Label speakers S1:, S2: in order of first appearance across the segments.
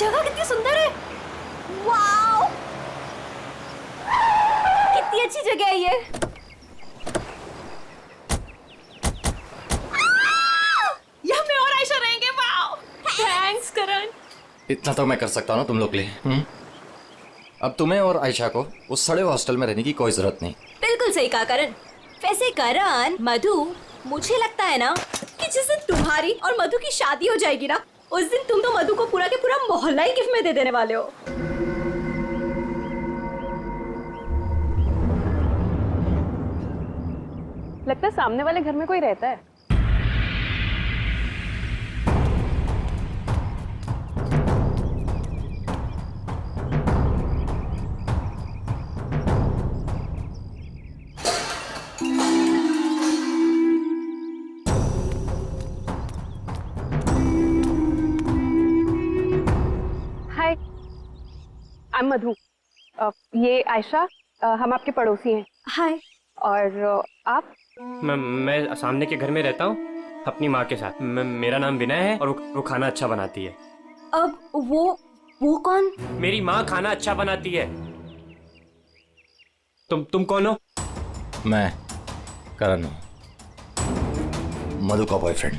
S1: जगह कितनी सुंदर है। वाओ, कितनी अच्छी जगह है ये। यहाँ मैं और आयशा रहेंगे। वाओ, थैंक्स करण।
S2: इतना तो मैं कर सकता हूँ ना तुम लोग के लिए। अब तुम्हें और आयशा को उस सड़े हॉस्टल में रहने की कोई जरूरत नहीं।
S1: बिल्कुल सही कहा करण। वैसे करण, मधु, मुझे लगता है ना कि जिस दिन तुम्हारी और मधु की शादी हो जाएगी ना, उस दिन तुम तो मधु को पूरा के पूरा मोहल्ला ही गिफ्ट में दे देने वाले हो।
S3: लगता है सामने वाले घर में कोई रहता है। हाय, आई एम मधु। ये आयशा, हम आपके पड़ोसी हैं।
S1: हाय।
S3: और आप?
S4: मैं सामने के घर में रहता हूँ अपनी माँ के साथ। मेरा नाम विनय है और वो खाना अच्छा बनाती है।
S1: अब वो कौन?
S4: मेरी माँ खाना अच्छा बनाती है। तुम कौन हो?
S2: मैं करण हूँ, मधु का बॉयफ्रेंड।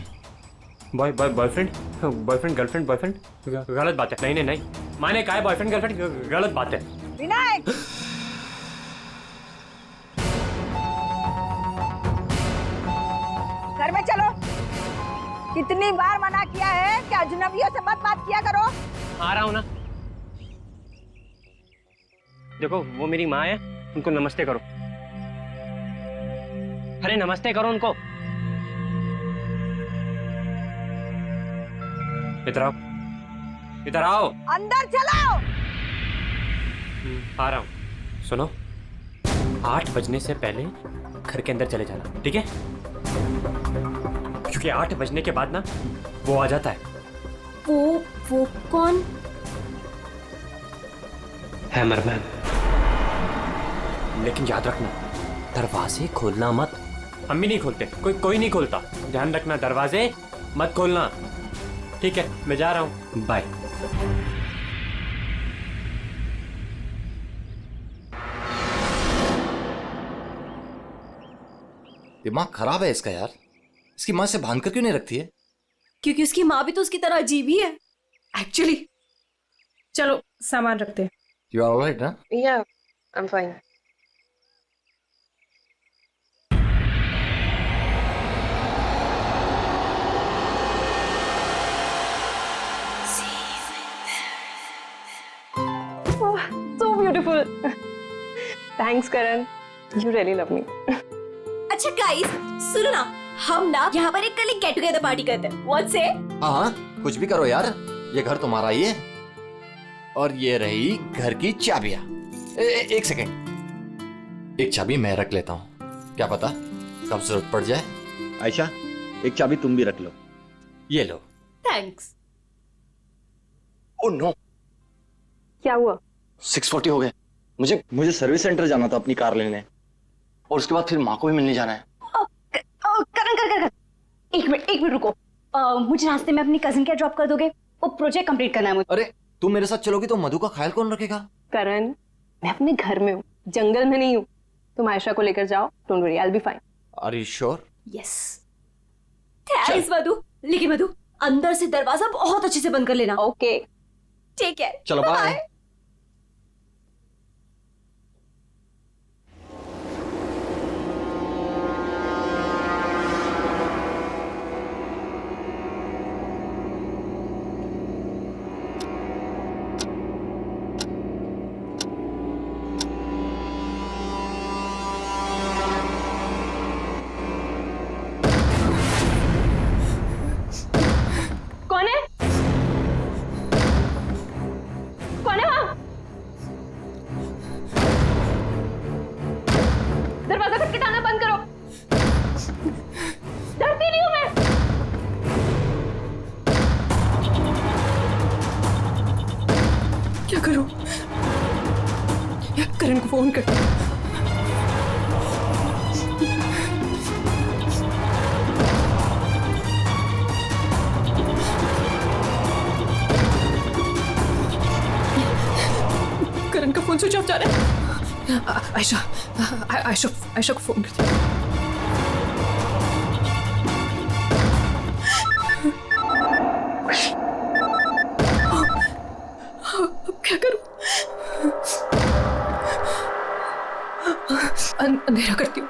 S4: बॉयफ्रेंड गर्लफ्रेंड बॉयफ्रेंड गलत बात है। नहीं, माने कहा है बॉयफ्रेंड गर्लफ्रेंड, गलत बात है।
S5: विनय, घर में चलो। कितनी बार मना किया है कि अजनबियों से मत बात किया करो।
S4: आ रहा हूँ ना। देखो, वो मेरी माँ है, उनको नमस्ते करो। अरे नमस्ते करो उनको। इधर आओ, इधर आओ।
S5: अंदर चलो।
S4: आ रहा हूँ। सुनो, 8 बजने से पहले घर के अंदर चले जाना, ठीक है? क्योंकि 8 बजने के बाद ना वो आ जाता है।
S1: वो कौन?
S4: हैमरमैन। लेकिन याद रखना, दरवाजे खोलना मत। हम भी नहीं खोलते, कोई नहीं खोलता। ध्यान रखना, दरवाजे मत खोलना, ठीक है? मैं जा रहा हूँ, बाय।
S2: दिमाग खराब है इसका यार। इसकी माँ से बांध कर क्यों नहीं रखती है?
S1: क्योंकि उसकी माँ भी तो उसकी तरह अजीब ही है एक्चुअली।
S3: चलो सामान रखते हैं।
S2: यू आर ऑलराइट ना?
S3: या, I am fine. So beautiful. Thanks Karan, you really love me.
S1: अच्छा गाइस, सुनो ना, हम ना यहाँ पर एक कल गेट टुगेदर पार्टी करते हैं। What say?
S2: हाँ, कुछ भी करो यार, ये घर तुम्हारा ही है। और ये रही घर की चाबियां। एक सेकंड, एक चाबी मैं रख लेता हूँ, क्या पता कब जरूरत पड़ जाए।
S6: आयशा, एक चाबी तुम भी रख लो।
S2: ये लो।
S1: थैंक्स।
S2: ओह नो,
S3: क्या हुआ?
S2: 6:40 हो गए।
S6: मुझे सर्विस सेंटर जाना था अपनी कार लेने,
S2: और उसके बाद फिर माँ को भी मिलने जाना है।
S1: करण, एक मिनट रुको। मुझे रास्ते में अपनी कजिन क्या ड्रॉप कर दोगे? वो प्रोजेक्ट कंप्लीट करना है मुझे।
S2: अरे तुम मेरे साथ चलोगी तो मधु का ख्याल कौन रखेगा?
S3: करण, मैं अपने घर में हूँ, जंगल में नहीं हूँ। तुम आयशा को लेकर जाओ, don't worry, I will be fine.
S2: Are you sure?
S1: Yes. Thanks Madhu. लेकिन मधु, अंदर से दरवाजा बहुत अच्छे से बंद कर लेना।
S3: ओके,
S1: ठीक है,
S2: चलो बाय।
S3: कौन है? कौन है वहां? दरवाजा खटखटाना बंद करो। डरती नहीं हूं मैं। क्या करूं? यार करण को फोन कर।
S7: फोन स्विच ऑफ जा रहा है। आयशा आयशा आयशा को फोन करती हूँ। अब क्या करूं? अंधेरा करती हूँ।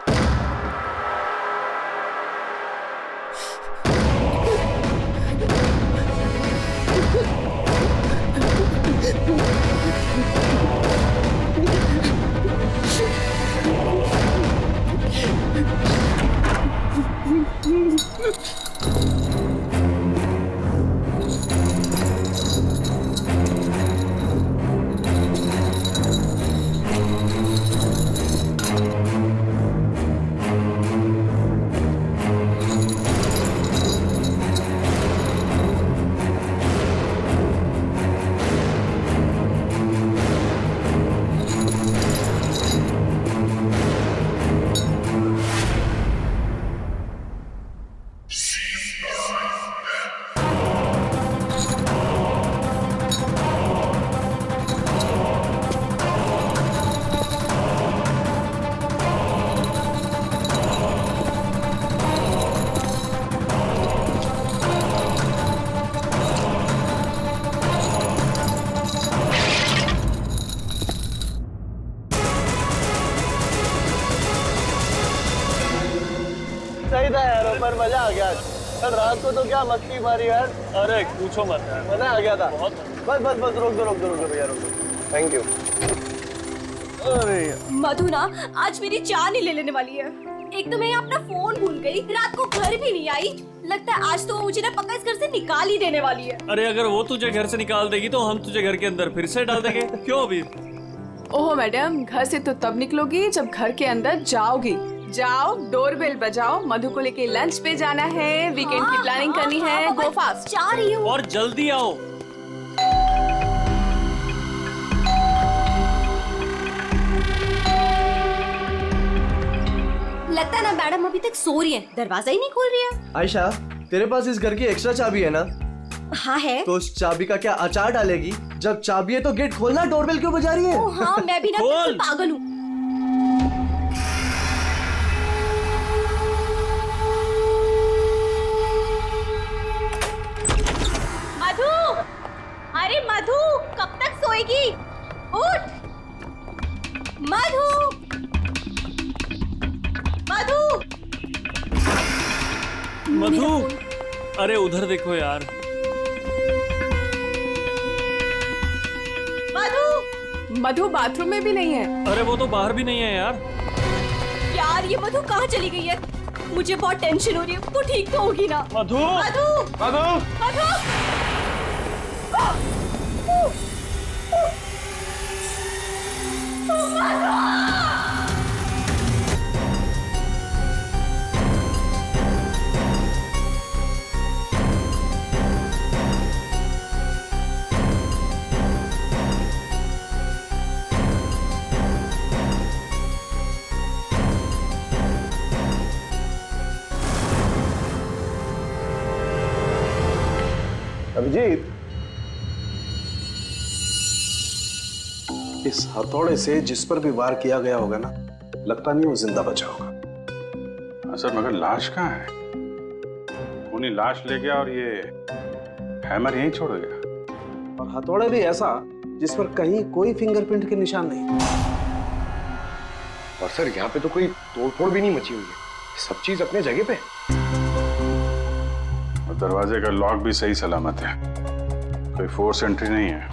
S8: सही था यार, पर मजा आ गया। कल रात को तो क्या मस्ती मारी यार। अरे पूछो मत यार, मजा आ गया था बहुत। बस बस बस रोक दो भैया, रोक दो। Thank you. अरे
S1: मधु ना आज मेरी जान ही ले लेने वाली है। एक तो मैं अपना फोन भूल गई, रात को घर भी नहीं आई। लगता है आज तो वो मुझे ना पक्का इस घर से निकाल ही देने वाली है।
S9: अरे अगर वो तुझे घर से निकाल देगी तो हम तुझे घर के अंदर फिर से डाल देंगे। क्यों अभी?
S7: ओह मैडम, घर से तो तब निकलोगी जब घर के अंदर जाओगी। जाओ, डोरबेल बजाओ, मधु को लेके लंच पे जाना है, वीकेंड की प्लानिंग करनी है। गो फास्ट।
S1: जा रही हूँ।
S9: और जल्दी आओ।
S1: लगता है ना मैडम अभी तक सो रही है, दरवाजा ही नहीं खोल रही है।
S8: आयशा, तेरे पास इस घर की एक्स्ट्रा चाबी है ना?
S1: हाँ है।
S8: तो उस चाबी का क्या अचार डालेगी? जब चाबी है तो गेट खोलना, डोरबेल क्यों बजा रही है?
S1: ओ हाँ, मैं भी ना बिल्कुल पागल हूँ। मधु, अरे मधु, कब तक सोएगी? उठ, मधु, मधु,
S9: मधु, अरे उधर देखो यार।
S1: मधु,
S7: मधु बाथरूम में भी नहीं है।
S9: अरे वो तो बाहर भी नहीं है यार।
S1: यार ये मधु कहाँ चली गई है? मुझे बहुत टेंशन हो रही है। वो ठीक तो होगी ना?
S9: मधु,
S1: मधु,
S9: मधु,
S1: मधु,
S10: अभिजीत, इस हथौड़े से जिस पर भी वार किया गया होगा ना, लगता नहीं वो जिंदा बचा होगा।
S11: सर मगर लाश कहाँ है? खूनी लाश ले गया और ये हैमर यहीं छोड़ गया।
S10: और हथौड़ा भी ऐसा जिस पर कहीं कोई फिंगरप्रिंट के निशान नहीं।
S6: और सर यहाँ पे तो कोई तोड़फोड़ भी नहीं मची हुई है, सब चीज अपने जगह पे।
S11: और दरवाजे का लॉक भी सही सलामत है, कोई फोर्स एंट्री नहीं है।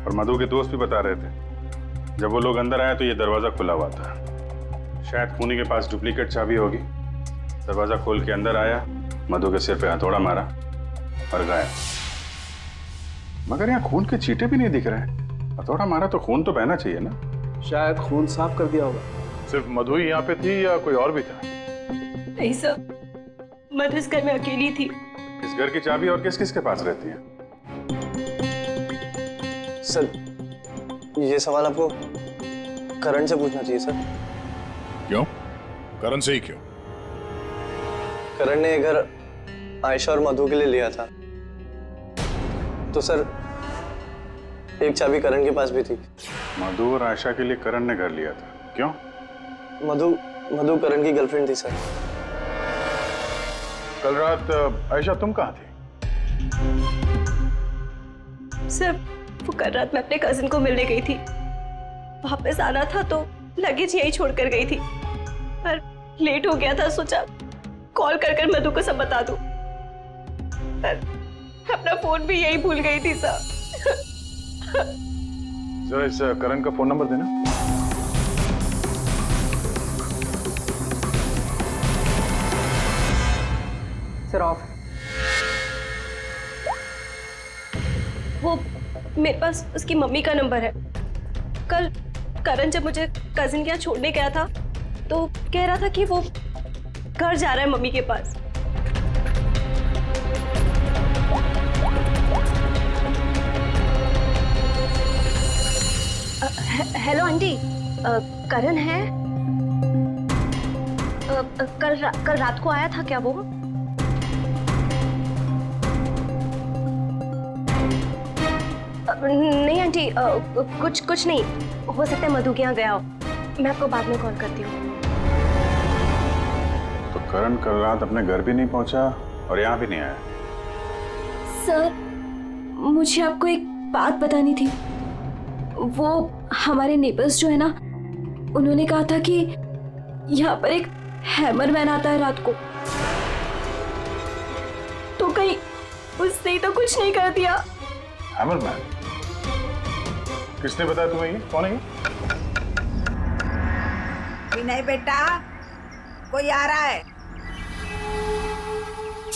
S11: और मधु के दोस्त भी बता रहे थे जब वो लोग अंदर आए तो ये दरवाजा खुला हुआ था। शायद खूनी के पास डुप्लीकेट चाबी होगी। दरवाजा खोल के अंदर आया, मधु के सिर पे हथौड़ा मारा और गायब। मगर यहाँ खून के चीटे भी नहीं दिख रहे। हथौड़ा मारा तो खून तो बहना चाहिए ना?
S10: शायद खून साफ कर दिया होगा।
S11: सिर्फ मधु ही यहाँ पे थी या कोई और भी था?
S1: नहीं सर, मधु इस घर में अकेली थी।
S11: इस घर की चाबी और किस किस के पास रहती है?
S8: सर, ये सवाल आपको करण से पूछना चाहिए सर।
S11: क्यों? करण से ही क्यों?
S8: करण ने ये घर आयशा और मधु के लिए लिया था, तो सर एक चाबी करण के पास भी थी।
S11: मधु और आयशा के लिए करण ने घर लिया था, क्यों?
S8: मधु करण की गर्लफ्रेंड थी सर।
S11: कल रात आयशा तुम कहाँ थी?
S1: सर वो कल रात मैं अपने कजिन को मिलने गई थी, वापस आना था तो लगेज यही छोड़कर गई थी, पर लेट हो गया था, सोचा कॉल कर मधु को सब बता दूं, पर अपना फोन भी यही भूल गई थी सर।
S11: जरा इस करण का फोन नंबर देना।
S3: Sir of.
S1: वो मेरे पास उसकी मम्मी का नंबर है। कल करण जब मुझे कजिन के यहाँ छोड़ने गया था तो कह रहा था कि वो घर जा रहा है मम्मी के पास। हेलो आंटी, करण है? कल रात को आया था क्या वो? नहीं आंटी, कुछ नहीं, हो सकता है मधु के यहाँ गया हो। मैं आपको बाद में कॉल करती हूँ।
S11: तो करण कल रात अपने घर भी नहीं पहुंचा और यहाँ भी नहीं आया।
S1: सर मुझे आपको एक बात बतानी थी। वो हमारे नेबर्स जो है ना, उन्होंने कहा था कि यहाँ पर एक हैमरमैन आता है रात को, तो कहीं उसने ही तो कुछ नहीं कर दिया।
S11: हैमरमैन? किसने बताया तुम्हें ये? कौन है ये?
S5: विनय बेटा, कोई आ रहा है?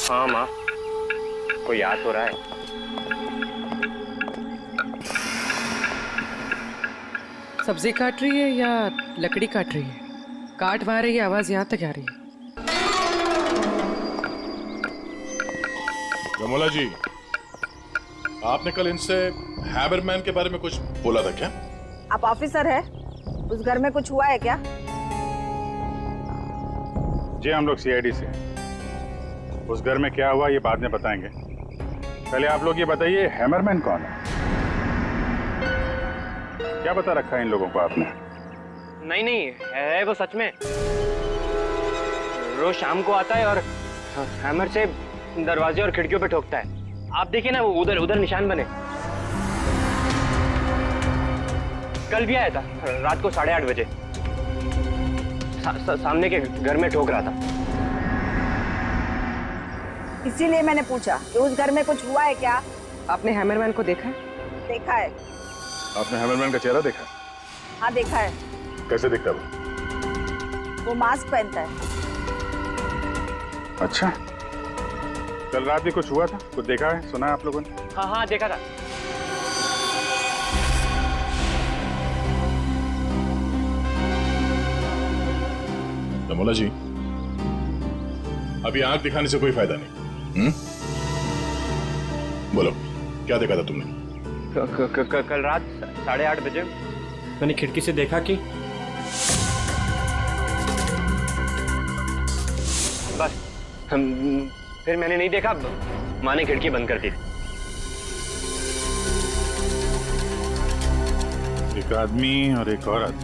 S4: हाँ माँ, कोई याद हो रहा है।
S12: सब्जी काट रही है या लकड़ी काट रही है? काट वहां रही है, आवाज यहाँ तक आ रही है।
S13: रमोला जी, आपने कल इनसे हैमरमैन के बारे में कुछ बोला था क्या?
S5: आप ऑफिसर है, उस घर में कुछ हुआ है क्या?
S11: जी हम लोग सीआईडी से। उस घर में क्या हुआ ये बाद में बताएंगे। पहले आप लोग ये बताइए, हैमरमैन कौन है? क्या बता रखा है इन लोगों को आपने?
S4: नहीं, है वो सच में। रोज शाम को आता है और हैमर से दरवाजे और खिड़कियों पे ठोकता है। आप देखिए ना, वो उधर निशान बने। कल भी आया था रात को 8:30 बजे। सामने के घर में ठोक रहा था।
S5: इसीलिए मैंने पूछा कि उस घर में कुछ हुआ है क्या?
S12: आपने हैमरमैन को देखा है?
S5: देखा है।
S13: आपने हैमरमैन का चेहरा देखा?
S5: हाँ देखा है।
S13: कैसे दिखता है
S5: वो मास्क पहनता है।
S11: अच्छा, कल रात भी कुछ हुआ था? कुछ देखा है, सुना है आप लोगों ने?
S4: हाँ देखा था।
S13: रमोला जी, अभी आंख दिखाने से कोई फायदा नहीं। बोलो, क्या देखा था तुमने?
S4: कल रात 8:30 बजे मैंने खिड़की से देखा कि बस फिर मैंने नहीं देखा। माँ ने खिड़की बंद कर दी।
S11: एक आदमी और एक औरत।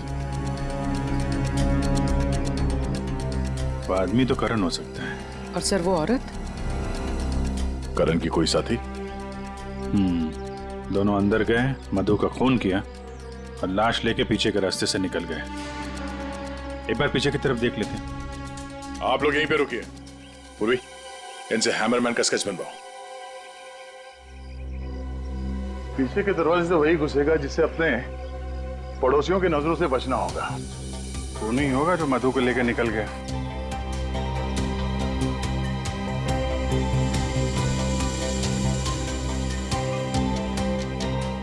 S11: वो आदमी तो करण हो सकता है।
S12: और सर वो औरत?
S13: करण की कोई साथी?
S11: दोनों अंदर गए, मधु का खून किया और लाश लेके पीछे के रास्ते से निकल गए। एक बार पीछे की तरफ देख लेते हैं।
S13: आप लोग यहीं पे रुकिए। पूर्वी, इनसे हैमरमैन का स्केच बनवाओ।
S6: पीछे के दरवाजे से वही घुसेगा जिससे अपने पड़ोसियों की नजरों से बचना होगा।
S11: वो नहीं होगा जो मधु को लेकर निकल गया।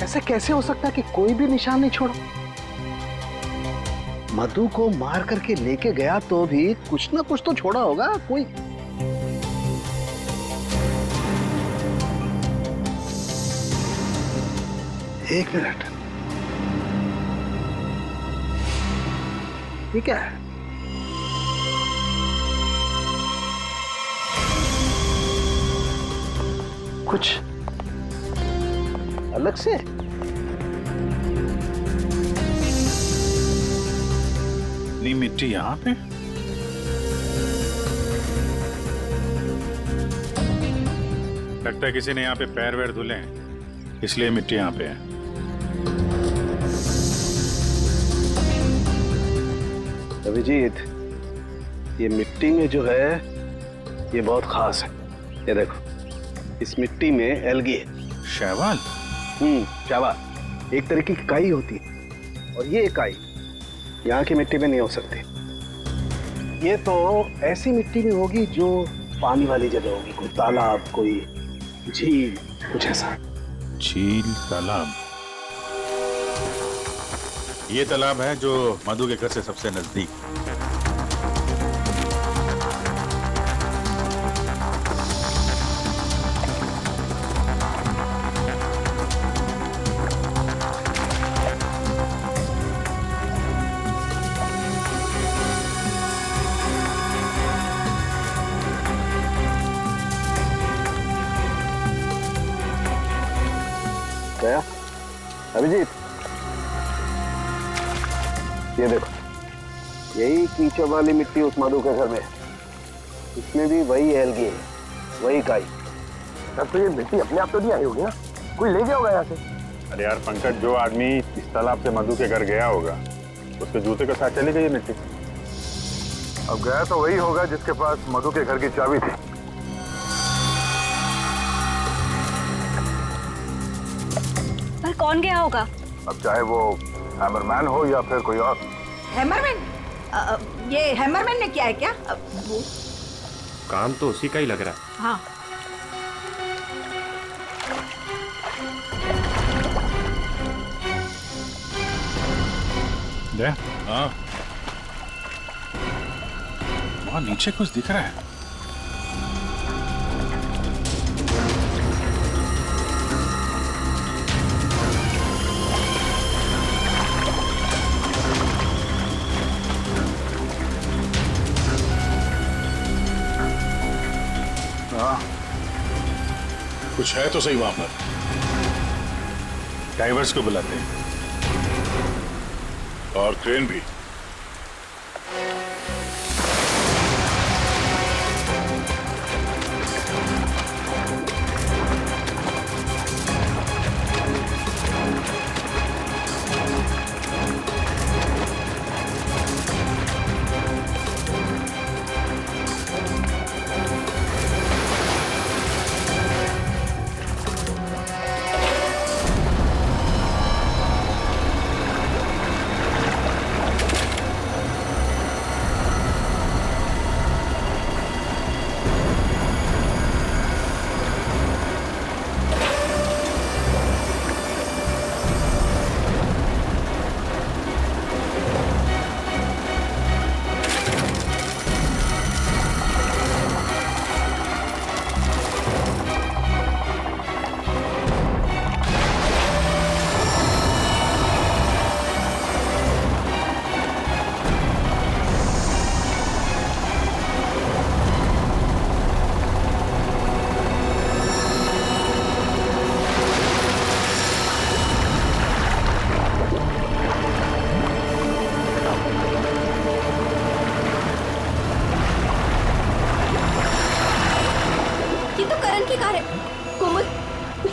S10: ऐसे कैसे हो सकता है कि कोई भी निशान नहीं छोड़ा? मधु को मार करके लेके गया तो भी कुछ ना कुछ तो छोड़ा होगा कोई। एक मिनट, ये क्या है? कुछ अलग से?
S11: इतनी मिट्टी यहाँ पे? लगता है किसी ने यहाँ पे पैर वैर धुले हैं, इसलिए मिट्टी यहाँ पे है।
S10: अभिजीत, ये मिट्टी में जो है ये बहुत खास है। ये देखो, इस मिट्टी में एल्गी है।
S11: शैवाल?
S10: शैवाल एक तरीके की काई होती है, और ये काई यहाँ की मिट्टी में नहीं हो सकती। ये तो ऐसी मिट्टी में होगी जो पानी वाली जगह होगी, कोई तालाब, कोई झील, कुछ ऐसा।
S11: झील, तालाब? ये तालाब है जो मधु के घर से सबसे नजदीक।
S10: गया अभिजीत, ये देखो, यही कीचड़ वाली मिट्टी उस मधु के घर में है। इसमें भी वही एल्गी है, वही काई।
S8: तब तो ये मिट्टी अपने आप तो नहीं आई होगी ना, कोई ले गया होगा यहाँ से।
S11: अरे यार पंकज, जो आदमी इस तालाब से मधु के घर गया होगा उसके जूते के साथ चली गई मिट्टी।
S6: अब गया तो वही होगा जिसके पास मधु के घर की चाबी थी।
S1: पर कौन गया होगा?
S6: अब चाहे वो हैमरमैन हो या फिर कोई और।
S5: हैमरमैन? ये हैमरमैन ने किया है क्या?
S4: काम तो उसी का ही लग रहा है।
S5: हाँ।
S11: हाँ, वहाँ नीचे कुछ दिख रहा है।
S13: कुछ है तो सही वहां पर।
S11: डाइवर्स को बुलाते हैं
S13: और क्रेन भी।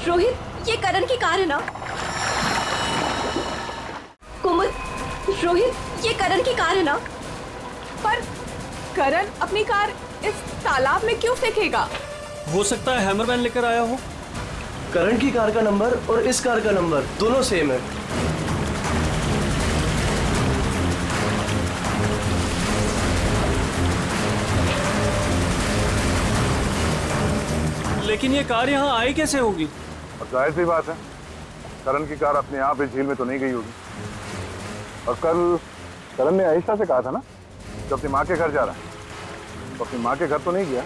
S1: रोहित, ये करण की कार है ना? कुमुद, रोहित, ये करण की कार है ना?
S7: पर करण अपनी कार इस तालाब में क्यों फेंकेगा?
S9: हो सकता है हैमरमैन लेकर आया हो।
S8: करण की कार का नंबर और इस कार का नंबर दोनों सेम है।
S9: लेकिन ये कार यहाँ आई कैसे होगी?
S6: और जाहिर सी बात है, करण की कार अपने आप इस झील में तो नहीं गई होगी। और कल करण ने आयशा से कहा था ना कि अपनी माँ के घर जा रहा है, तो अपनी माँ के घर तो नहीं गया,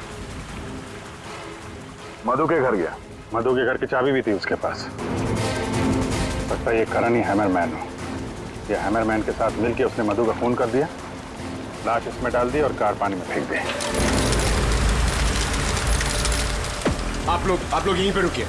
S6: मधु के घर गया।
S11: मधु के घर की चाबी भी थी उसके पास। लगता है ये करण ही हैमरमैन हो। ये हैमरमैन के साथ मिलके उसने मधु का खून कर दिया, लाश इसमें डाल दी और कार पानी में फेंक दी।
S14: आप लोग यहीं पे रुकिए।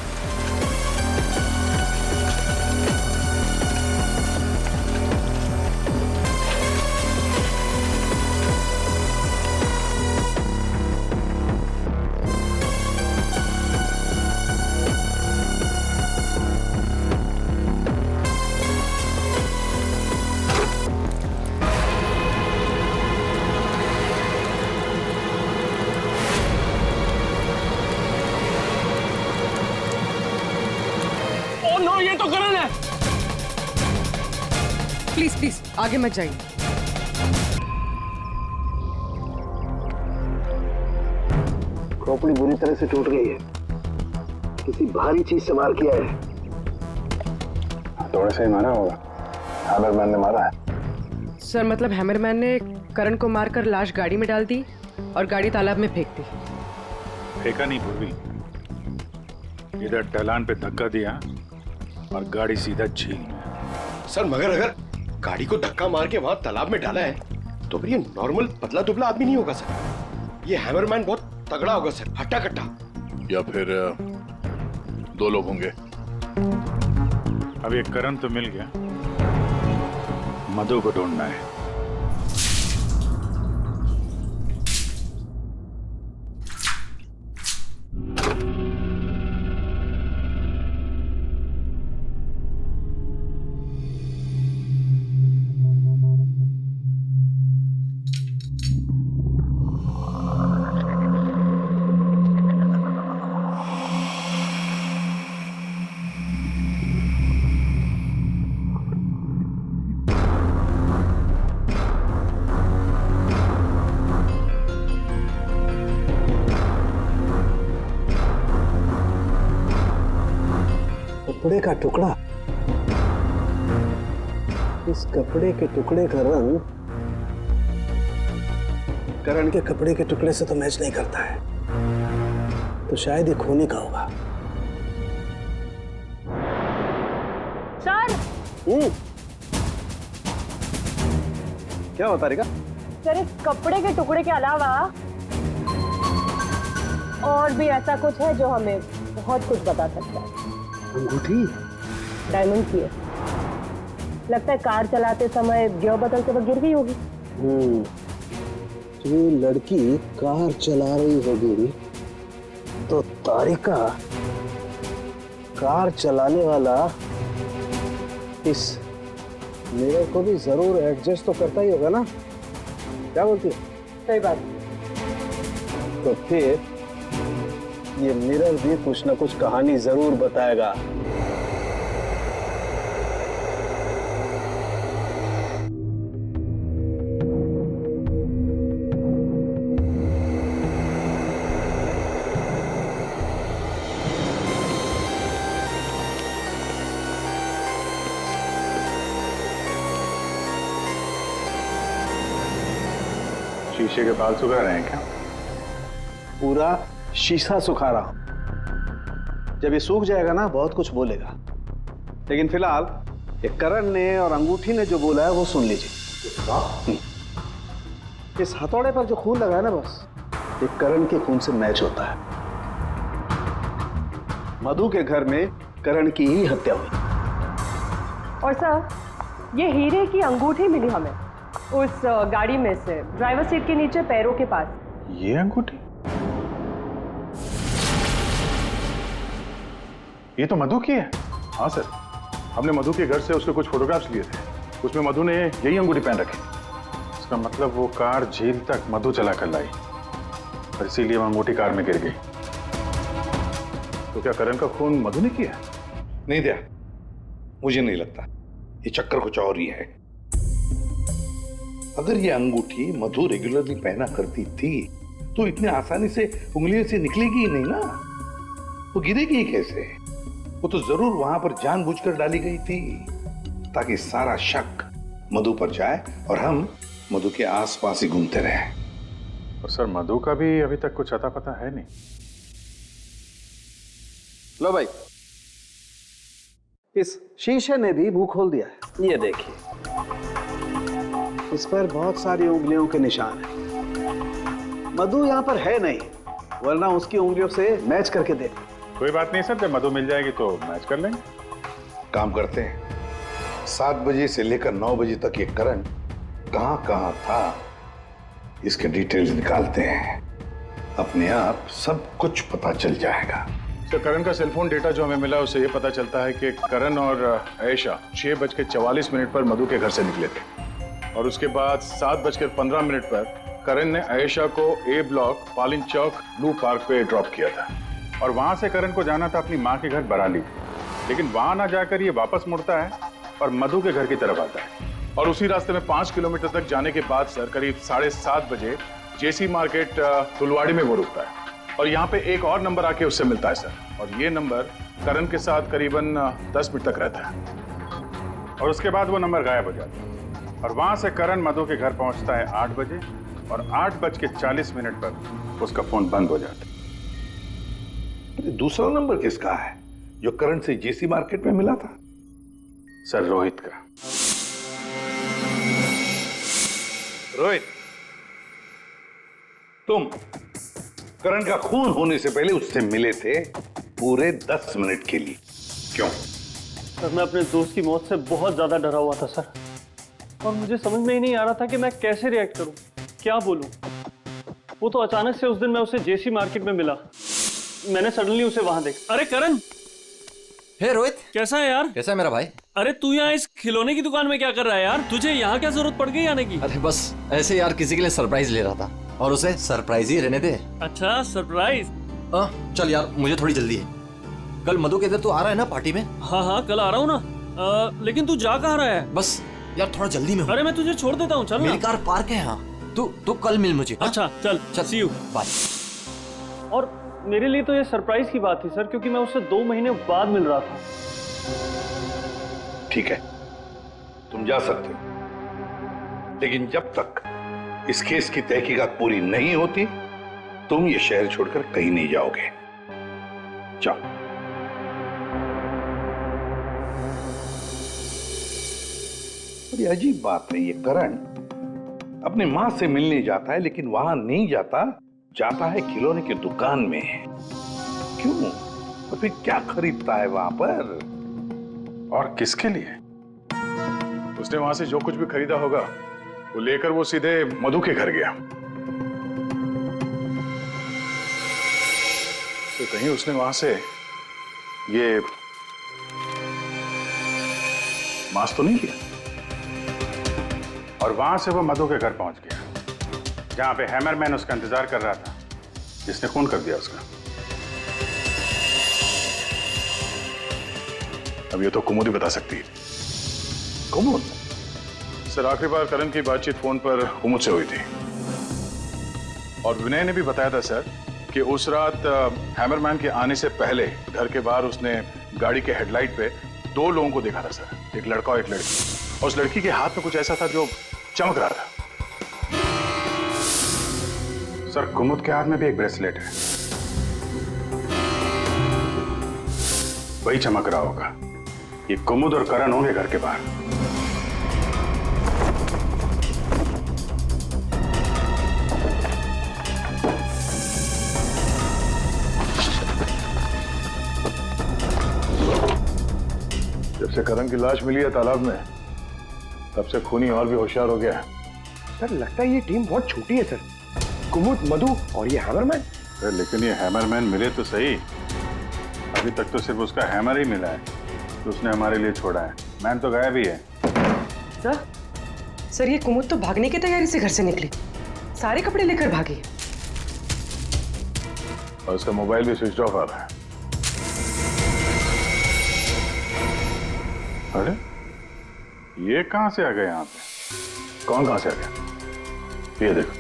S12: प्लीज आगे मत जाइए।
S10: खोपड़ी बुरी तरह से टूट गई है, किसी भारी चीज से वार किया है।
S6: थोड़े से ही मारा होगा, हैमरमैन ने मारा है।
S12: सर मतलब हैमरमैन ने करण को मारकर लाश गाड़ी में डाल दी और गाड़ी तालाब में फेंक दी।
S11: फेंका नहीं पूर्वी, इधर ढलान पे धक्का दिया और गाड़ी सीधा झील में।
S14: सर मगर अगर गाड़ी को धक्का मार के वहां तालाब में डाला है तो फिर ये नॉर्मल पतला दुबला आदमी नहीं होगा सर, ये हैमरमैन बहुत तगड़ा होगा सर, हट्टा कट्टा।
S13: या फिर 2 लोग होंगे।
S11: अब ये करण तो मिल गया, मधु को ढूंढना है।
S10: कपड़े का टुकड़ा, इस कपड़े के टुकड़े का रंग करण के कपड़े के टुकड़े से तो मैच नहीं करता है, तो शायद ये खूनी का होगा।
S3: सर
S10: क्या होता रहेगा?
S3: सर इस कपड़े के टुकड़े के अलावा और भी ऐसा कुछ है जो हमें बहुत कुछ बता सकता है।
S10: अंगूठी
S3: डायमंड की है, लगता है कार चलाते समय गियर बदलते वक्त गिर गई होगी।
S10: जो लड़की कार चला रही होगी तो तारिका कार चलाने वाला इस मिरर को भी जरूर एडजस्ट तो करता ही होगा ना, क्या बोलती है?
S3: सही बात।
S10: तो फिर ये मिरर भी कुछ ना कुछ कहानी जरूर बताएगा।
S11: शीशे के बाल सुखा रहे हैं क्या?
S10: पूरा शीशा सुखा रहा हूं। जब ये सूख जाएगा ना बहुत कुछ बोलेगा, लेकिन फिलहाल ये करण ने और अंगूठी ने जो बोला है वो सुन लीजिए। इस हथौड़े पर जो खून लगा है ना, बस ये करण के खून से मैच होता है। मधु के घर में करण की ही हत्या हुई।
S3: और सर ये हीरे की अंगूठी मिली हमें उस गाड़ी में से, ड्राइवर सीट के नीचे पैरों के पास।
S11: ये अंगूठी? ये तो मधु की है। हाँ सर, हमने मधु के घर से उसके कुछ फोटोग्राफ्स लिए थे, उसमें मधु ने यही अंगूठी पहन रखी। इसका मतलब वो कार झील तक मधु चला कर लाई और इसीलिए वो अंगूठी कार में गिर गई। तो क्या करण का खून मधु ने किया?
S13: नहीं दिया, मुझे नहीं लगता। ये चक्कर कुछ और ही है। अगर ये अंगूठी मधु रेगुलरली पहना करती थी तो इतने आसानी से उंगलियों से निकलेगी ही नहीं ना, वो गिरेगी ही कैसे? वो तो जरूर वहां पर जानबूझकर डाली गई थी ताकि सारा शक मधु पर जाए और हम मधु के आसपास ही घूमते रहे।
S11: और सर मधु का भी अभी तक कुछ अता पता है नहीं।
S10: लो भाई, इस शीशे ने भी मुंह खोल दिया है। ये देखिए, इस पर बहुत सारी उंगलियों के निशान हैं। मधु यहाँ पर है नहीं, वरना उसकी उंगलियों से मैच करके दे।
S11: कोई बात नहीं सर, जब मधु मिल जाएगी तो मैच कर लेंगे।
S13: काम करते हैं, 7 बजे से लेकर 9 बजे तक ये करण कहाँ था इसके डिटेल्स निकालते हैं। अपने आप सब कुछ पता चल जाएगा।
S11: तो करण का सेलफोन डेटा जो हमें मिला उससे ये पता चलता है कि करण और आयशा 6:44 पर मधु के घर से निकले थे और उसके बाद 7:15 पर करण ने आयशा को ए ब्लॉक पालिन चौक ब्लू पार्क पे ड्रॉप किया था और वहां से करण को जाना था अपनी माँ के घर बराली, लेकिन वहां ना जाकर ये वापस मुड़ता है और मधु के घर की तरफ आता है।
S6: और उसी रास्ते में 5 किलोमीटर तक जाने के बाद सर करीब 7:30 बजे जेसी मार्केट फुलवाड़ी में वो रुकता है और यहाँ पे एक और नंबर आके उससे मिलता है सर। और ये नंबर करण के साथ करीबन 10 मिनट तक रहता है
S11: और उसके बाद वो नंबर गायब हो जाता है और वहां से करण मधु के घर पहुंचता है 8 बजे और 8:40 पर उसका फोन बंद हो जाता है।
S13: दूसरा नंबर किसका है जो करण से जेसी मार्केट में मिला था?
S11: सर रोहित का।
S13: रोहित, तुम करण का खून होने से पहले उससे मिले थे पूरे 10 मिनट के लिए, क्यों?
S8: सर मैं अपने दोस्त की मौत से बहुत ज्यादा डरा हुआ था सर, और मुझे समझ में ही नहीं आ रहा था कि मैं कैसे रिएक्ट करूं, क्या बोलूं। वो तो अचानक से उस दिन मैं उसे जेसी मार्केट में मिला, मैंने सडनली उसे वहां देखा।
S9: अरे करण,
S2: हे रोहित,
S9: कैसा है यार?
S2: कैसा है मेरा भाई?
S9: अरे तू यहाँ इस खिलौने की दुकान में क्या कर रहा है यार? तुझे यहाँ क्या जरूरत पड़ गई आने की?
S2: अरे बस ऐसे यार, किसी के लिए सरप्राइज ले रहा था और उसे सरप्राइज ही रहने दे।
S9: अच्छा सरप्राइज?
S2: चल यार, मुझे थोड़ी जल्दी है। कल मधु के इधर तू आ रहा है ना पार्टी में?
S9: हाँ हाँ कल आ रहा हूँ ना। लेकिन तू जा कहाँ रहा है?
S2: बस यार थोड़ा जल्दी में हूँ।
S9: अरे मैं तुझे छोड़ देता हूँ, चल।
S2: मेरी कार पार्क है यहाँ, तू कल मिल मुझे।
S9: अच्छा चल चल, सी यू,
S2: बाय।
S8: और मेरे लिए तो ये सरप्राइज की बात थी सर, क्योंकि मैं उससे 2 महीने बाद मिल रहा था।
S13: ठीक है, तुम जा सकते हो, लेकिन जब तक इस केस की तहकीकात पूरी नहीं होती तुम ये शहर छोड़कर कहीं नहीं जाओगे। जाओ। बड़ी अजीब बात है, ये करण अपनी मां से मिलने जाता है लेकिन वहां नहीं जाता, जाता है खिलौने की दुकान में। क्यों? और फिर क्या खरीदता है वहां पर?
S11: और किसके लिए?
S6: उसने वहां से जो कुछ भी खरीदा होगा वो लेकर वो सीधे मधु के घर गया। तो कहीं उसने वहां से ये मास्क तो नहीं लिया?
S11: और वहां से वो मधु के घर पहुंच गया जहां पे हैमरमैन उसका इंतजार कर रहा था, जिसने खून कर दिया उसका।
S6: अब ये तो कुमुद ही बता सकती है। कुमुद? सर आखिरी बार करण की बातचीत फोन पर कुमुद से हुई थी और विनय ने भी बताया था सर कि उस रात हैमरमैन के आने से पहले घर के बाहर उसने गाड़ी के हेडलाइट पे 2 लोगों को देखा था सर, एक लड़का और एक लड़की। और उस लड़की के हाथ में कुछ ऐसा था जो चमक रहा था।
S11: सर कुमुद के हाथ में भी एक ब्रेसलेट है, वही चमक रहा होगा। ये कुमुद और करण होंगे घर के बाहर।
S6: जब से करण की लाश मिली है तालाब में, तब से खूनी और भी होशियार हो गया है।
S14: सर लगता है ये टीम बहुत छोटी है सर, कुमुद, मधु और ये हैमरमैन।
S11: लेकिन ये हैमरमैन मिले तो सही, अभी तक तो सिर्फ उसका हैमर ही मिला है तो उसने हमारे लिए छोड़ा है। मैन तो गायब ही है।
S12: सर ये कुमुद तो भागने की तैयारी से घर से निकली, सारे कपड़े लेकर भागी
S6: और उसका मोबाइल भी स्विच ऑफ आ रहा है। अरे
S11: ये कहां से आ गए यहाँ पे?
S6: कौन कहां से आ गया? ये देखो।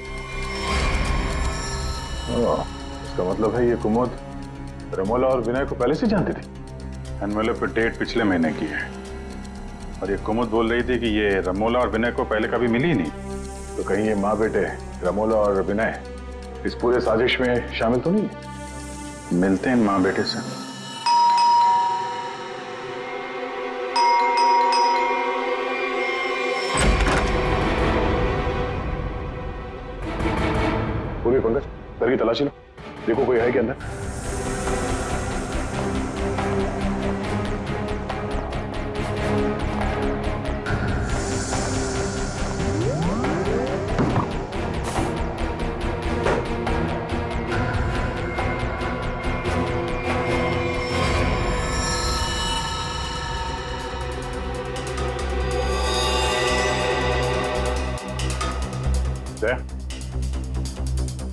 S6: इसका मतलब है ये कुमुद रमोला और विनय को पहले से जानती थी।
S11: एनवेलप पे डेट पिछले महीने की है और ये कुमुद बोल रही थी कि ये रमोला और विनय को पहले कभी मिली ही नहीं।
S6: तो कहीं ये माँ बेटे रमोला और विनय इस पूरे साजिश में शामिल तो नहीं है?
S11: मिलते हैं माँ बेटे से।
S6: पूरी पंकज घर की तलाशी लो, देखो कोई है क्या अंदर।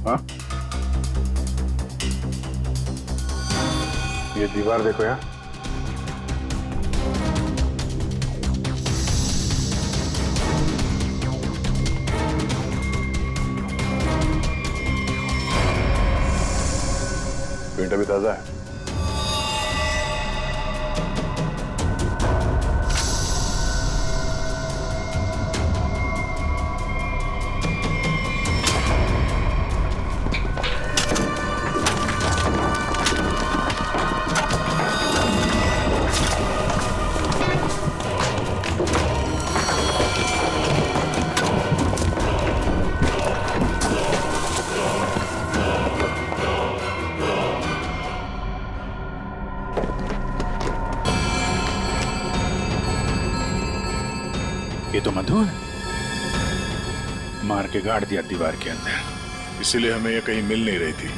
S11: हाँ? ये दीवार देखो यार,
S6: मीटर भी ताजा है।
S11: ये तो मधु है, मार के गाड़ दिया दीवार के अंदर,
S6: इसीलिए हमें ये कहीं मिल नहीं रही थी।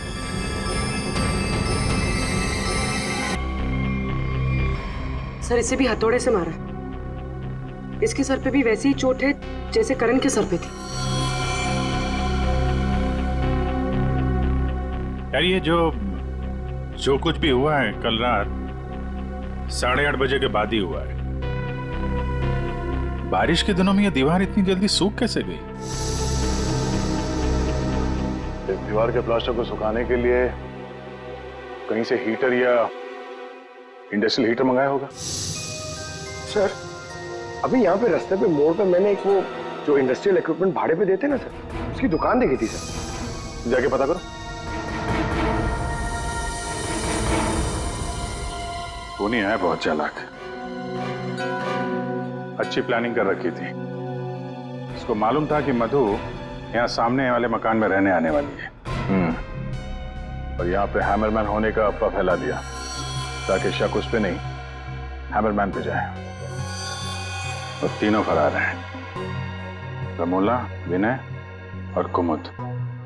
S12: सर इसे भी हथौड़े से मारा। इसके सर पे भी वैसी ही चोट है जैसे करण के सर पे थी।
S11: यार ये जो कुछ भी हुआ है कल रात 8:30 बजे के बाद ही हुआ है। बारिश के दिनों में ये दीवार इतनी जल्दी सूख कैसे गई?
S6: इस दीवार के प्लास्टर को सुखाने के लिए कहीं से हीटर या इंडस्ट्रियल हीटर मंगाया होगा।
S14: सर अभी यहाँ पे रास्ते पे मोड़ पे मैंने एक वो जो इंडस्ट्रियल इक्विपमेंट भाड़े पे देते ना सर, उसकी दुकान देखी थी सर।
S6: जाके पता करो।
S11: वो नहीं है, बहुत चालाक, अच्छी प्लानिंग कर रखी थी। इसको मालूम था कि मधु यहाँ सामने वाले मकान में रहने आने वाली है।
S6: और यहाँ पे हैमरमैन होने का अफवाह फैला दिया ताकि शक उस पे नहीं हैमरमैन पे जाए। और तीनों फरार हैं, रमोला, विनय और कुमुद।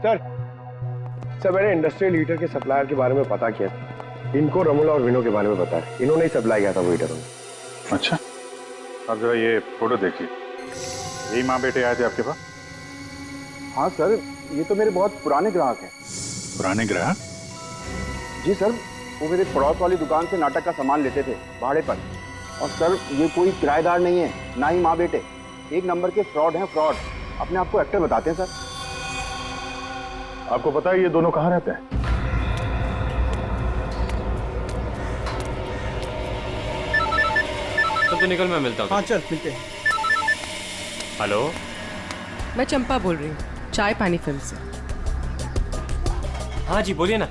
S14: सर मैंने इंडस्ट्रियल हीटर के सप्लायर के बारे में पता किया। इनको रमोला और विनो के बारे में पता है, इन्होंने ही सप्लाई किया था वो हीटर।
S11: अच्छा, अब जरा ये फोटो देखिए। यही माँ बेटे आए थे आपके पास?
S15: हाँ सर, ये तो मेरे बहुत पुराने ग्राहक हैं।
S11: पुराने ग्राहक?
S15: जी सर, वो मेरे पड़ोस वाली दुकान से नाटक का सामान लेते थे भाड़े पर। और सर ये कोई किराएदार नहीं है, ना ही माँ बेटे, एक नंबर के फ्रॉड हैं, फ्रॉड। अपने आप को एक्टर बताते हैं सर।
S6: आपको पता है ये दोनों कहाँ रहते हैं?
S4: तो निकल, मैं मिलता हूँ।
S15: हाँ चल मिलते हैं।
S4: हेलो,
S12: मैं चंपा बोल रही हूँ, चाय पानी फिल्म से।
S4: हाँ जी बोलिए ना।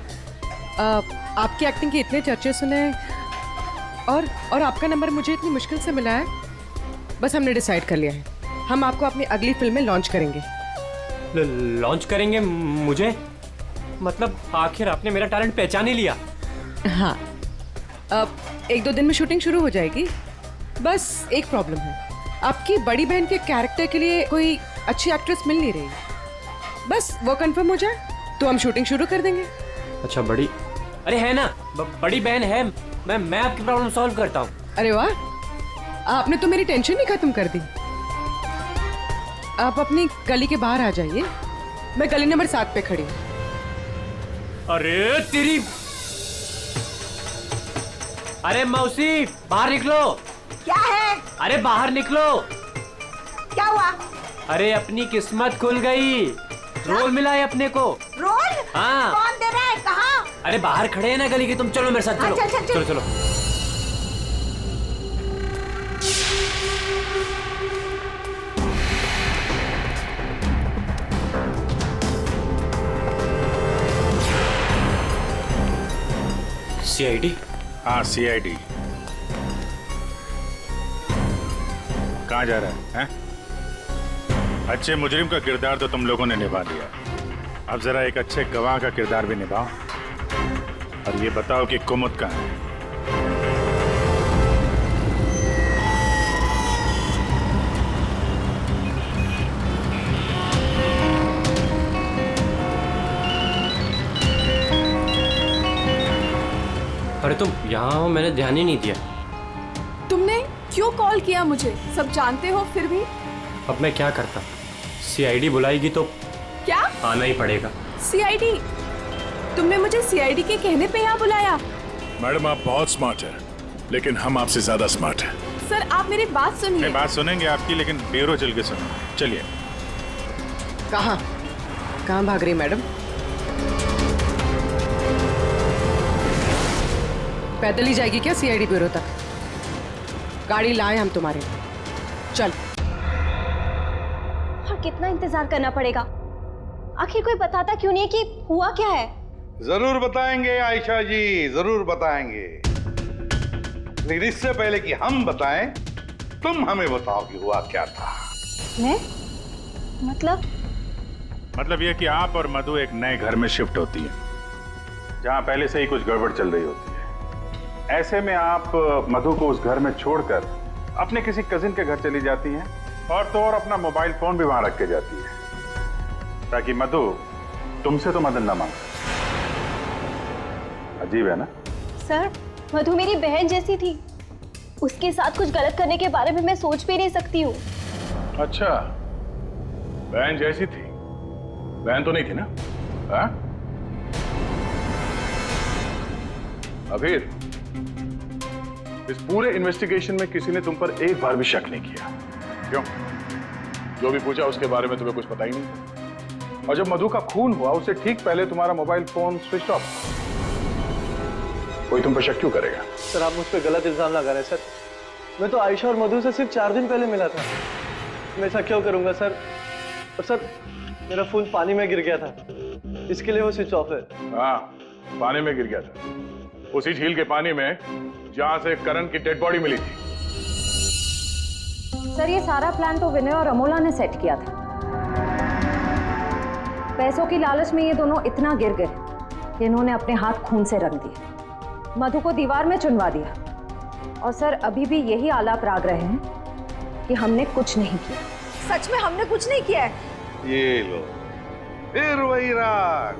S12: आपकी एक्टिंग के इतने चर्चे सुने और आपका नंबर मुझे इतनी मुश्किल से मिला है। बस हमने डिसाइड कर लिया है, हम आपको अपनी अगली फिल्म में लॉन्च करेंगे।
S4: लॉन्च करेंगे मुझे? मतलब आखिर आपने मेरा टैलेंट पहचान ही लिया।
S12: हाँ, अब 1-2 दिन में शूटिंग शुरू हो जाएगी। बस एक प्रॉब्लम है, आपकी बड़ी बहन के कैरेक्टर के लिए कोई अच्छी एक्ट्रेस मिल नहीं रही। बस वो कंफर्म हो जाए तो हम शूटिंग शुरू कर देंगे।
S4: अच्छा, बड़ी, अरे है ना, बड़ी बहन है। मैं आपकी प्रॉब्लम सॉल्व करता हूँ।
S12: अरे वाह, आपने तो मेरी टेंशन ही खत्म कर दी। आप अपनी गली के बाहर आ जाइए, मैं गली नंबर 7 पे खड़ी हूँ।
S4: अरे तेरी, अरे मौसी बाहर निकलो।
S5: क्या है?
S4: अरे बाहर निकलो।
S5: क्या हुआ?
S4: अरे अपनी किस्मत खुल गई, रोल मिला है अपने को।
S5: रोल?
S4: हाँ।
S5: कौन दे रहा है? कहाँ?
S4: अरे बाहर खड़े हैं ना गली के, तुम चलो मेरे साथ। चलो
S5: चल, चल, चल।
S4: चलो चलो। CID?
S11: हाँ CID। कहाँ जा रहा है? अच्छे मुजरिम का किरदार तो तुम लोगों ने निभा दिया, अब जरा एक अच्छे गवाह का किरदार भी निभाओ और ये बताओ कि कुमुद कहाँ है?
S4: अरे तुम यहाँ हो, मैंने ध्यान ही नहीं दिया।
S7: तुमने क्यों कॉल किया मुझे? सब जानते हो फिर भी।
S4: अब मैं क्या करता? CID बुलाएगी तो
S7: क्या
S4: आना ही पड़ेगा।
S7: CID? तुमने मुझे CID के कहने पे यहाँ बुलाया?
S6: मैडम आप बहुत स्मार्ट हैं, लेकिन हम आपसे ज्यादा स्मार्ट हैं।
S7: सर आप मेरी बात सुनिए।
S11: बात सुनेंगे आपकी, लेकिन ब्यूरो चल के सुनो। चलिए।
S12: कहाँ भाग रही मैडम? पैदल ही जाएगी क्या सीआईडी ब्यूरो तक? गाड़ी लाए हम तुम्हारे लिए। चल।
S1: और कितना इंतजार करना पड़ेगा? आखिर कोई बताता क्यों नहीं कि हुआ क्या है?
S13: जरूर बताएंगे आयशा जी, जरूर बताएंगे। लेकिन इससे पहले कि हम बताएं, तुम हमें बताओ कि हुआ क्या था।
S1: मैं?
S11: मतलब ये कि आप और मधु एक नए घर में शिफ्ट होती हैं, जहां पहले से ही कुछ गड़बड़ चल रही होती है। ऐसे में आप मधु को उस घर में छोड़कर अपने किसी कजिन के घर चली जाती हैं, और तो और अपना मोबाइल फोन भी वहां रख के जाती है, ताकि मधु तुमसे तो मदद ना मांगे। अजीब है ना?
S1: सर, मधु मेरी बहन जैसी थी। उसके साथ कुछ गलत करने के बारे में मैं सोच भी नहीं सकती हूँ।
S11: अच्छा, बहन जैसी थी? बहन तो नहीं थी ना? हाँ? अबीर, इस पूरे इन्वेस्टिगेशन में किसी ने तुम पर एक बार भी शक नहीं किया, क्यों? जो भी पूछा उसके बारे में तुम्हें कुछ पता ही नहीं। और जब मधु का खून हुआ उससे ठीक पहले तुम्हारा मोबाइल फोन स्विच ऑफ। कोई तुम पर शक क्यों करेगा?
S8: सर, आप मुझ पर गलत इल्जाम लगा रहे हैं सर। मैं तो आयशा और मधु से सिर्फ 4 दिन पहले मिला था। मैं ऐसा क्यों करूंगा सर? और सर, मेरा फोन पानी में गिर गया था, इसके लिए वो स्विच ऑफ है।
S11: हाँ, पानी में गिर गया था, उसी झील के पानी में जहां से करण की डेड बॉडी मिली थी।
S5: सर, ये सारा प्लान तो विनय और अमोला ने सेट किया था। पैसों की लालच में ये दोनों इतना गिर गए कि इन्होंने अपने हाथ खून से रंग दिए, मधु को दीवार में चुनवा दिया। और सर, अभी भी यही आलाप राग रहे हैं कि हमने कुछ नहीं किया।
S7: सच में हमने कुछ नहीं किया है।
S13: ये लो, फिर वही राग।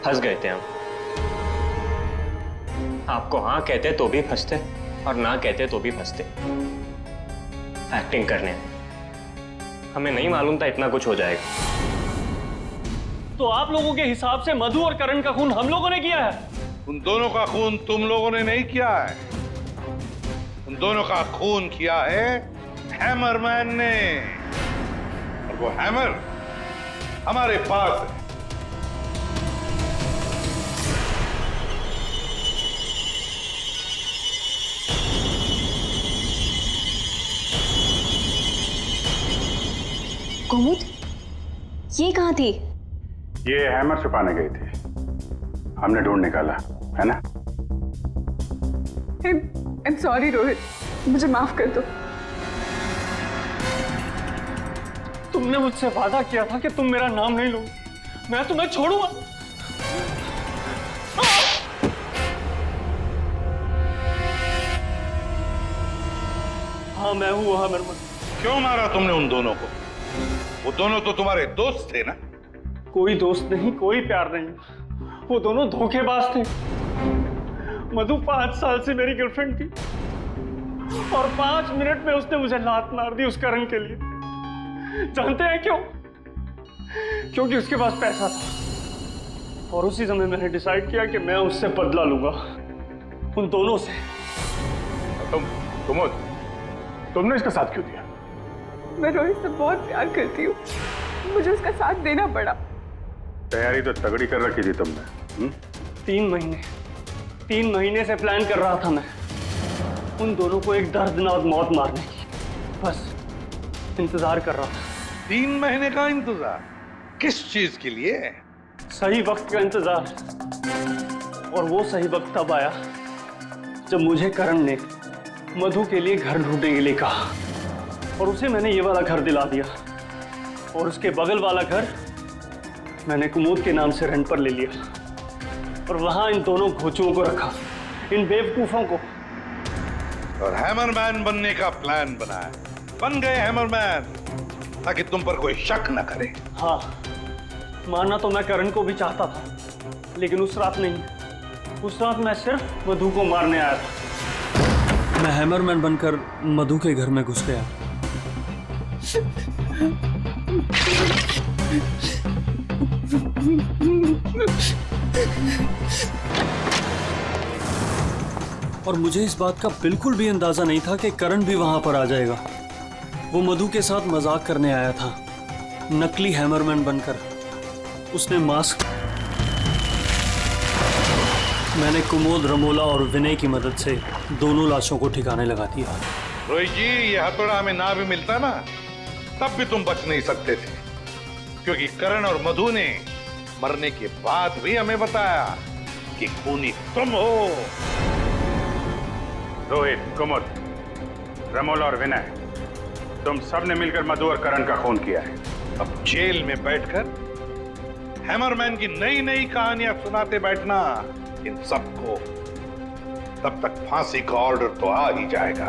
S4: फंस गए थे हम। आपको हाँ कहते तो भी फंसते, और ना कहते तो भी फंसते। एक्टिंग करने हमें नहीं मालूम था इतना कुछ हो जाएगा।
S8: तो आप लोगों के हिसाब से मधु और करण का खून हम लोगों ने किया है?
S13: उन दोनों का खून तुम लोगों ने नहीं किया है, उन दोनों का खून किया है हैमरमैन ने। और वो हैमर हमारे पास है।
S1: कुमुद, ये कहाँ थी?
S11: ये हैमर छुपाने गई थी, हमने ढूंढ निकाला, है ना?
S7: I'm sorry रोहित, मुझे माफ कर दो।
S8: तुमने मुझसे वादा किया था कि तुम मेरा नाम नहीं लोगे, मैं तुम्हें छोड़ूंगा। हाँ, मैं हूँ वहां मरमत।
S13: क्यों मारा तुमने उन दोनों को? वो दोनों तो तुम्हारे दोस्त थे ना?
S8: कोई दोस्त नहीं, कोई प्यार नहीं, वो दोनों धोखेबाज थे। मधु 5 साल से मेरी गर्लफ्रेंड थी, और 5 मिनट में उसने मुझे लात मार दी उस करण के लिए। जानते हैं क्यों? क्योंकि उसके पास पैसा था, और उसी समय मैंने डिसाइड किया कि मैं उससे बदला लूंगा, उन दोनों से।
S11: तुमने इसका साथ क्यों दिया?
S7: मैं रोहित से बहुत प्यार करती हूँ, मुझे उसका साथ देना पड़ा।
S11: तैयारी तो तगड़ी कर रखी थी तुमने।
S8: 3 महीने से प्लान कर रहा था मैं उन दोनों को एक दर्दनाक मौत मारने की। बस इंतजार कर रहा था।
S13: 3 महीने का इंतजार? किस चीज के लिए?
S8: सही वक्त का इंतजार। और वो सही वक्त तब आया जब मुझे करण ने मधु के लिए घर ढूंढने के लिए कहा, और उसे मैंने ये वाला घर दिला दिया, और उसके बगल वाला घर मैंने कुमुद के नाम से रेंट पर ले लिया, और वहां इन दोनों घोचुओं को रखा, इन बेवकूफों को।
S13: और हैमरमैन बनने का प्लान बनाया। बन गए हैमरमैन, ताकि तुम पर कोई शक न करे।
S8: हाँ, मानना तो मैं करण को भी चाहता था, लेकिन उस रात नहीं। उस रात मैं सिर्फ मधु को मारने आया था।
S9: मैं हैमरमैन बनकर मधु के घर में घुस गया। और मुझे इस बात का बिल्कुल भी अंदाजा नहीं था कि करण भी वहां पर आ जाएगा। वो मधु के साथ मजाक करने आया था, नकली हैमरमैन बनकर। उसने मैंने कुमोद, रमोला और विनय की मदद से दोनों लाशों को ठिकाने लगा दिया।
S13: रोहित जी, ये हथौड़ा हमें ना भी मिलता ना, तब भी तुम बच नहीं सकते थे, क्योंकि करण और मधु ने मरने के बाद भी हमें बताया कि खूनी तुम हो।
S11: रोहित, कुमुद, रमोला और विनय, तुम सब ने मिलकर मधु और करण का खून किया है।
S13: अब जेल में बैठकर हैमरमैन की नई नई कहानियां सुनाते बैठना इन सबको, तब तक फांसी का ऑर्डर तो आ ही जाएगा।